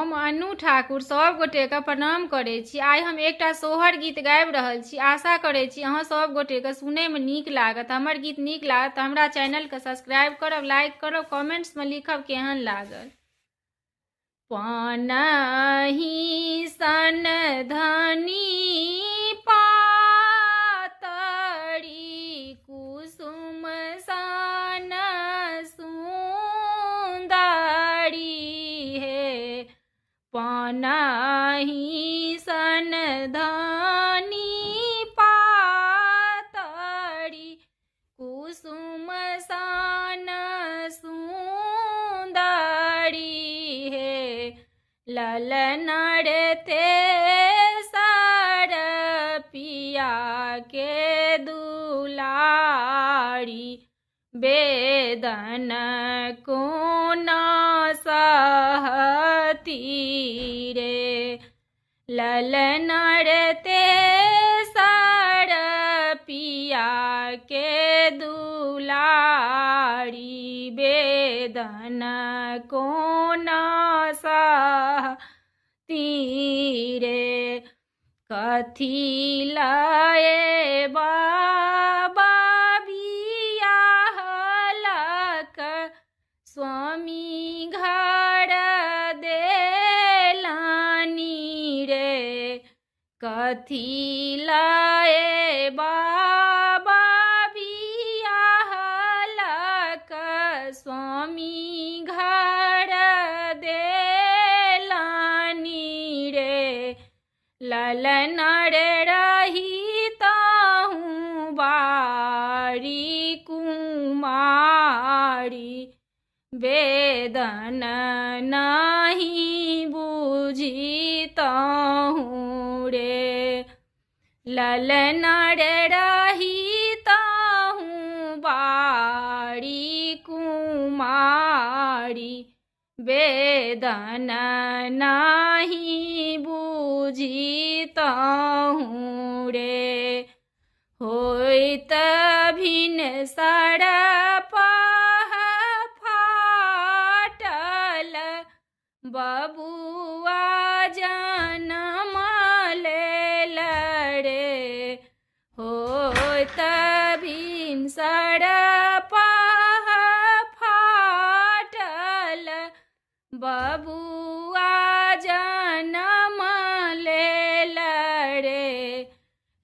हम अनु ठाकुर सब गोटे के प्रणाम करे छी। आइ हम एकटा सोहर गीत गाबि रहल छी। आशा करे छी अहाँ सब गोटे के सुनय में नीक लागत। हमर गीत नीक लागत तऽ हमरा चैनल के सब्सक्राइब करब, लाइक करब, कमेंट्स में लिखब केहन लागल। पानहि सन धनी पातरी कुसुम सन सुंदरी हे। पानहि सन धनी पातरी कुसुम सन सुंदरी हे। ललनर तेसर पिया के दुलारी बेदन कोना सहती रे। ललनर तेसर पिया के दुलारी बेदन कोना सहती रे। कथी लाए बाबा बियाहलक स्वामी घर देलानी रे। कथी लाए बाबा बियाहलक स्वामी घर देलानी रे। ललनर रही ताहूँ बारी कुमारी बेदन नहीं बुझी ताहूँ रे। ललनर रही ताहूँ बारी कुमारी बेदन नहीं बुझी ताहूँ रे। होइत भिनसर पह फाटल बबुआ जनम लेल रे। होइत भिनसर पह फाटल बबुआ जनम लेल रे।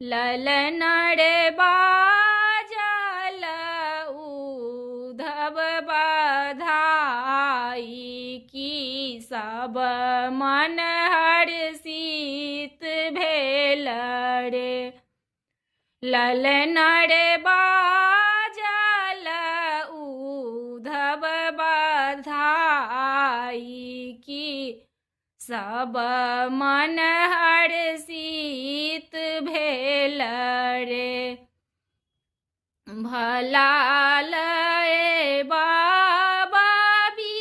ललनर बाजल उधब बधाई की सब मन हर्षित भेल रे। ललनर बाजल उधब बधाई की सब मन हर्षित भेल रे। भला लए बाबा बियाहल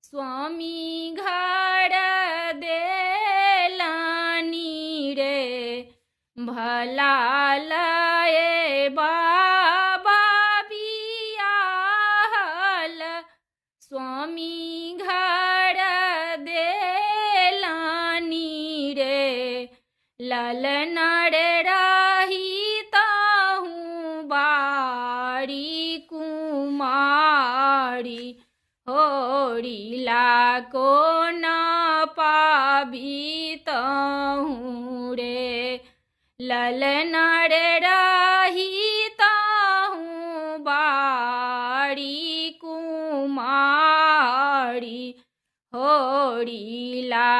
स्वामी घर देलानी रे। भला लए बाबा बियाहल स्वामी घर देलानी रे। ललनर रही ताहूँ बारी कुमारी होरिला को न पाबी ताहूँ रे। ललनर रही ताहूँ बारी कुमारी होरिला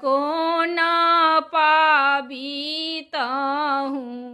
को न पाबी ताहूँ।